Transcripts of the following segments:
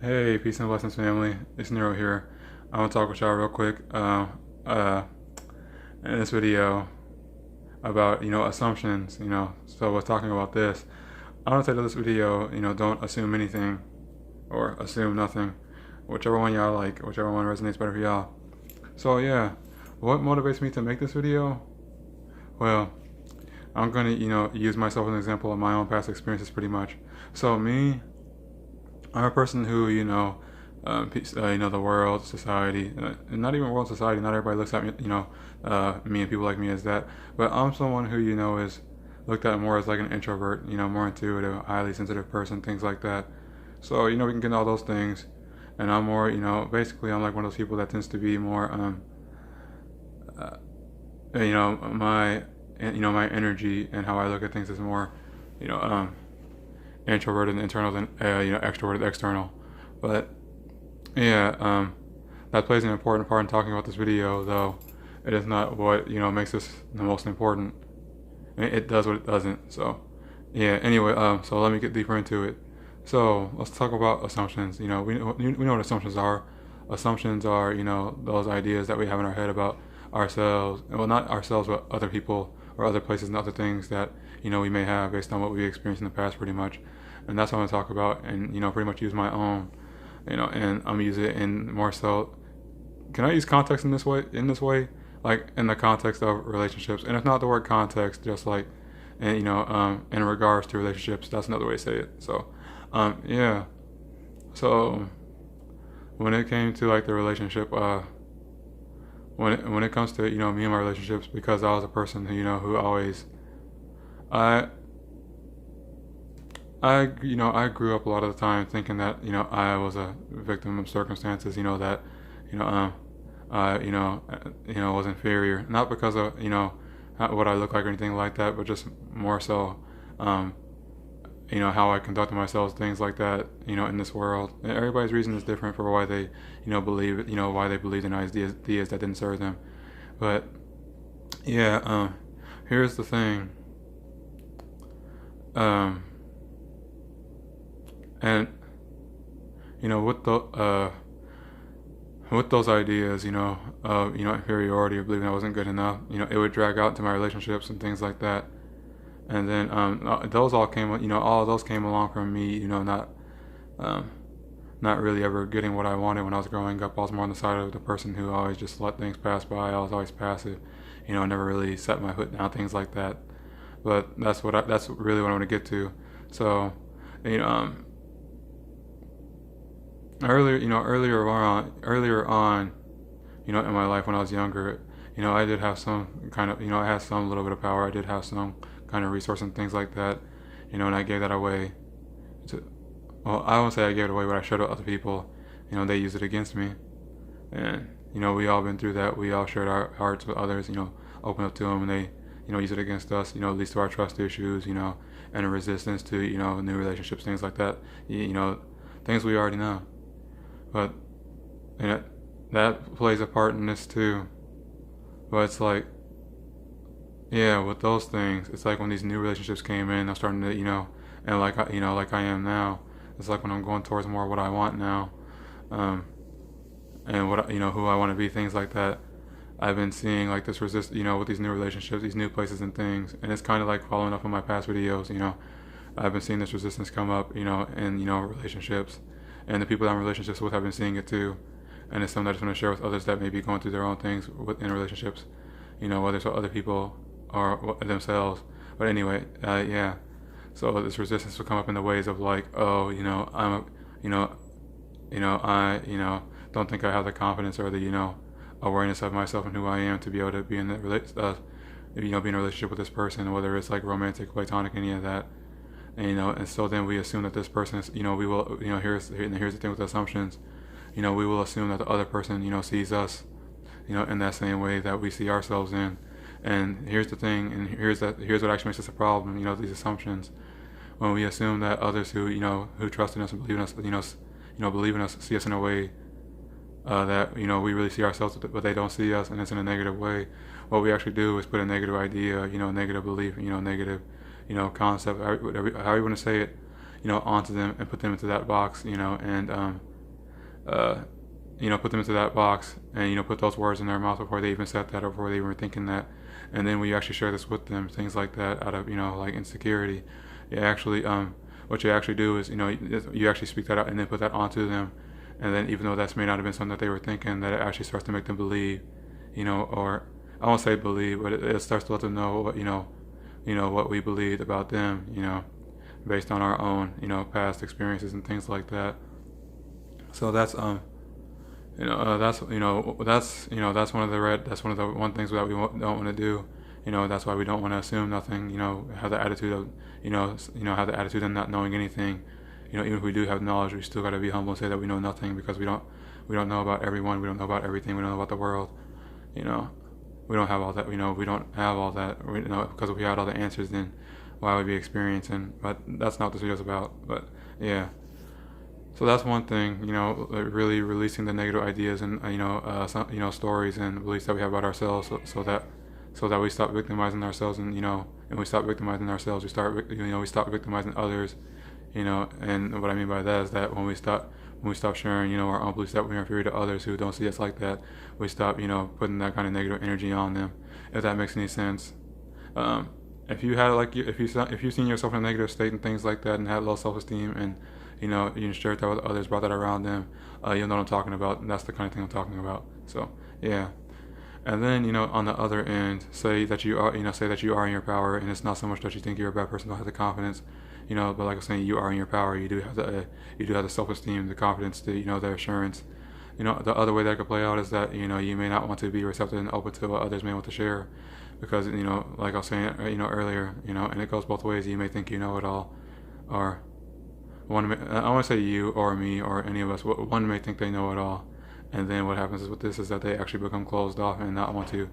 Hey, peace and blessings, family. It's Nero here. I want to talk with y'all real quick uh, in this video about assumptions. So we're talking about this. I want to say to this video, don't assume anything or assume nothing, whichever one y'all like, whichever one resonates better for y'all. So yeah, what motivates me to make this video? Well, I'm gonna use myself as an example of my own past experiences, pretty much. So me, I'm a person who, the world, society, and not even world, society. Not everybody looks at me, me and people like me as that. But I'm someone who, is looked at more as like an introvert, more intuitive, highly sensitive person, things like that. So, we can get all those things. And I'm more, basically, I'm like one of those people that tends to be more, uh, my, my energy and how I look at things is more, you know, um, introverted internal than extroverted external. But yeah, that plays an important part in talking about this video, though it is not what makes this the most important. It does what it doesn't. So yeah. Anyway, so let me get deeper into it. So let's talk about assumptions. We know what assumptions are. Assumptions are those ideas that we have in our head about ourselves. Well, not ourselves, but other people or other places and other things that we may have based on what we experienced in the past, pretty much. And that's what I'm gonna talk about, and pretty much use my own, and I'm gonna use it in more so. Can I use context in this way? Like in the context of relationships, and if not the word context, just like, and in regards to relationships, that's another way to say it. So, yeah. So when it came to like the relationship, when it comes to me and my relationships, because I was a person who who always, I I grew up a lot of the time thinking that I was a victim of circumstances, that you know um was inferior, not because of what I look like or anything like that, but just more so um how I conducted myself, things like that, in this world. And everybody's reason is different for why they believe, why they believed in ideas that didn't serve them. But yeah, here's the thing. um and with the with those ideas, of inferiority or believing I wasn't good enough, it would drag out into my relationships and things like that. And then those all came, all of those came along from me, um, not really ever getting what I wanted when I was growing up. I was more on the side of the person who always just let things pass by. I was always passive, never really set my foot down, things like that. But that's really what I want to get to. So, you know, um, earlier on, in my life when I was younger, I did have some kind of, I had some little bit of power. I did have some kind of resource and things like that, and I gave that away to, well, I won't say I gave it away, but I showed it to other people. They used it against me, and we all been through that. We all shared our hearts with others, open up to them, and they, use it against us. It leads to our trust issues, and a resistance to, new relationships, things like that. Things we already know. But that plays a part in this too. But it's like, yeah, with those things, it's like when these new relationships came in, I'm starting to, and like like I am now. It's like when I'm going towards more what I want now, um, and what who I want to be, things like that. I've been seeing like this resist, with these new relationships, these new places and things, and it's kind of like following up on my past videos. I've been seeing this resistance come up, in relationships, and the people that I'm in relationships with have been seeing it too, and it's something I just want to share with others that may be going through their own things within relationships, whether it's with other people or themselves. But anyway, yeah. So this resistance will come up in the ways of like, oh, I'm, you know, I, don't think I have the confidence or the, awareness of myself and who I am to be able to be in be in a relationship with this person, whether it's like romantic, platonic, any of that. And, and so then we assume that this person is, we will, here's the thing with assumptions, we will assume that the other person, sees us, in that same way that we see ourselves in. And here's the thing, and here's what actually makes this a problem, these assumptions. When we assume that others who, who trust in us and believe in us, believe in us, see us in a way that, we really see ourselves, but they don't see us, and it's in a negative way. What we actually do is put a negative idea, negative belief, negative, concept, however you want to say it, onto them and put them into that box, and uh, put them into that box and, put those words in their mouth before they even said that or before they even were thinking that. And then when you actually share this with them, things like that, out of, like insecurity, you actually, what you actually do is, you actually speak that out and then put that onto them. And then even though that may not have been something that they were thinking, that it actually starts to make them believe, or I won't say believe, but it starts to let them know what, what we believed about them, based on our own, past experiences and things like that. So that's that's one of the one things that we don't want to do. That's why we don't want to assume nothing. Have the attitude of have the attitude of not knowing anything. Even if we do have knowledge, we still got to be humble and say that we know nothing, because we don't know about everyone, we don't know about everything, we don't know about the world. We don't have all that. We don't have all that. Because if we had all the answers, then why would we be experiencing? But that's not what this video is about. But yeah. So that's one thing, really releasing the negative ideas and stories and beliefs that we have about ourselves, so that we stop victimizing ourselves, and we stop victimizing ourselves, we stop victimizing others, and what I mean by that is that when we stop sharing, our own beliefs that we're inferior to others who don't see us like that, we stop, putting that kind of negative energy on them, if that makes any sense. If you had if you've seen yourself in a negative state and things like that, and had low self-esteem, and you share that with others, brought that around them, you'll know what I'm talking about. And that's the kind of thing I'm talking about. So yeah. And then on the other end, say that you are in your power, and it's not so much that you think you're a bad person, don't have the confidence, but like I'm saying, you are in your power. You do have the self-esteem, the confidence, the the assurance. The other way that could play out is that you may not want to be receptive and open to what others may want to share, because like I was saying earlier, and it goes both ways. You may think you know it all, or I want to say you or me or any of us. One may think they know it all, and then what happens with this is that they actually become closed off and not want to,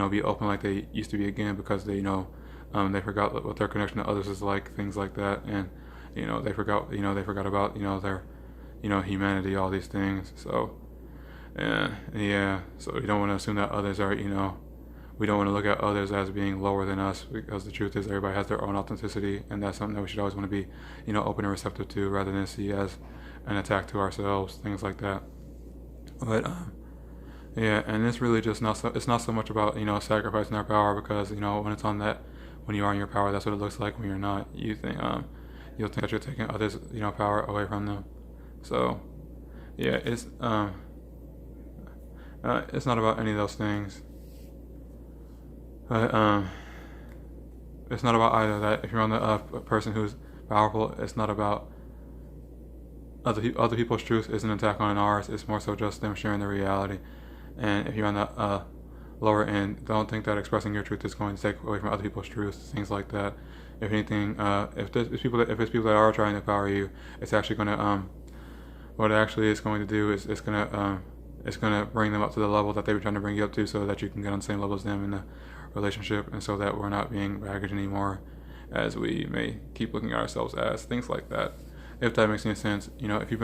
be open like they used to be again, because they they forgot what their connection to others is like, things like that, and they forgot about their humanity, all these things. So yeah. So we don't want to assume that others are we don't want to look at others as being lower than us, because the truth is everybody has their own authenticity, and that's something that we should always want to be, open and receptive to, rather than see as an attack to ourselves, things like that. But yeah, and it's really just it's not so much about sacrificing our power, because when you are in your power, that's what it looks like. When you're not, you'll think that you're taking others power away from them. So yeah, it's not about any of those things. But it's not about either that. If you're on the person who's powerful, it's not about other people's truth is an attack on ours. It's more so just them sharing the reality. And if you're on the lower end, don't think that expressing your truth is going to take away from other people's truth, things like that. If anything, if it's people that are trying to empower you, it's actually going to what it actually is going to do is it's going to bring them up to the level that they were trying to bring you up to, so that you can get on the same level as them in the relationship, and so that we're not being baggage anymore, as we may keep looking at ourselves as, things like that. If that makes any sense, if you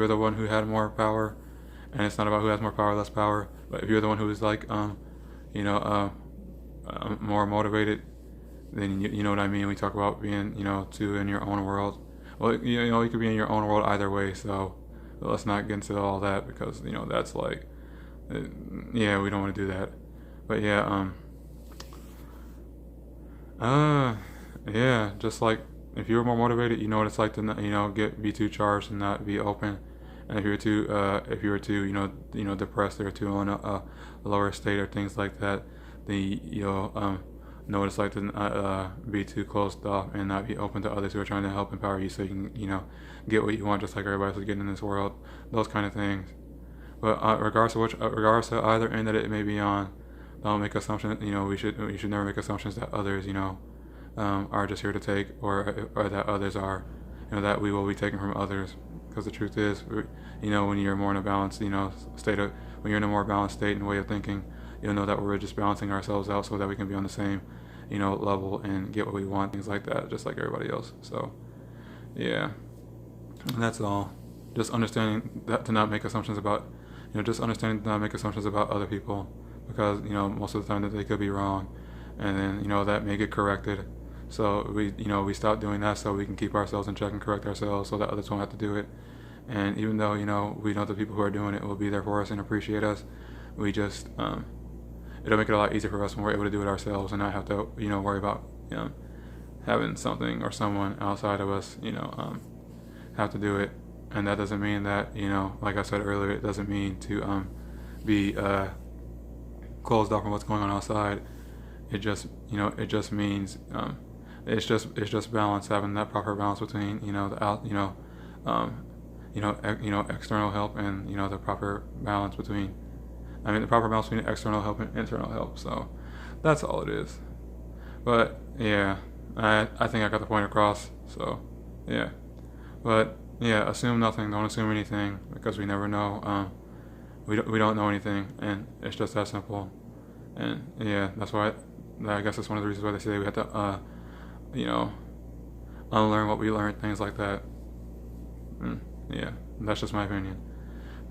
were the one who had more power, and it's not about who has more power, less power, but if you're the one who is more motivated, then you know what I mean. We talk about being too in your own world. Well, you could be in your own world either way. So let's not get into all that, because that's yeah, we don't want to do that. But yeah, yeah, just like if you were more motivated, you know what it's like to be too charged and not be open. And if you were too depressed or too on a lower state or things like that, then you'll know what it's like to be too closed off and not be open to others who are trying to help empower you, so you can get what you want, just like everybody else is getting in this world. Those kind of things. But regardless of either end that it may be on, don't make assumptions. We should never make assumptions that others are just here to take, or that others are that we will be taken from others. Because the truth is, when you're more in a balanced when you're in a more balanced state and way of thinking, you'll know that we're just balancing ourselves out so that we can be on the same level and get what we want, things like that, just like everybody else. So yeah, and that's all. Just understanding that to not make assumptions about understanding to not make assumptions about other people, because most of the time that they could be wrong, and then that may get corrected. So we stop doing that, so we can keep ourselves in check and correct ourselves, so that others won't have to do it. And even though, we know the people who are doing it will be there for us and appreciate us, we just, it'll make it a lot easier for us when we're able to do it ourselves and not have to, worry about, having something or someone outside of us, have to do it. And that doesn't mean that, like I said earlier, it doesn't mean to be closed off from what's going on outside. It just, it just means it's just balance, having that proper balance between, the out, external help and the proper balance between, the proper balance between external help and internal help. So that's all it is. But yeah, I think I got the point across. So yeah, but yeah, assume nothing. Don't assume anything because we never know. We don't know anything, and it's just that simple. And yeah, that's why I guess that's one of the reasons why they say we have to unlearn what we learned, things like that. Yeah, that's just my opinion.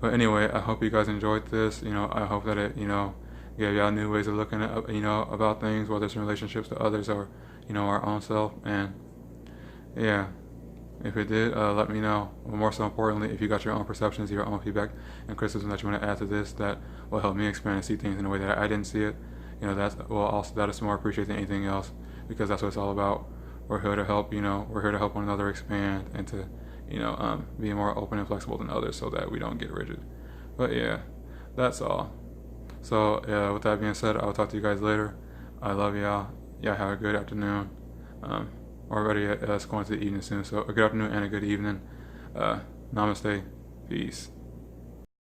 But anyway, I hope you guys enjoyed this. I hope that it gave y'all new ways of looking at about things, whether it's in relationships to others or our own self. And yeah, if it did, let me know. But more so importantly, if you got your own perceptions, your own feedback and criticism that you want to add to this, that will help me expand and see things in a way that I didn't see it. That is more appreciated than anything else, because that's what it's all about. We're here to help. We're here to help one another expand and to be more open and flexible than others, so that we don't get rigid. But yeah, that's all. So with that being said, I'll talk to you guys later. I love y'all. Yeah, have a good afternoon. Already it's going to the evening soon, so a good afternoon and a good evening. Namaste. Peace.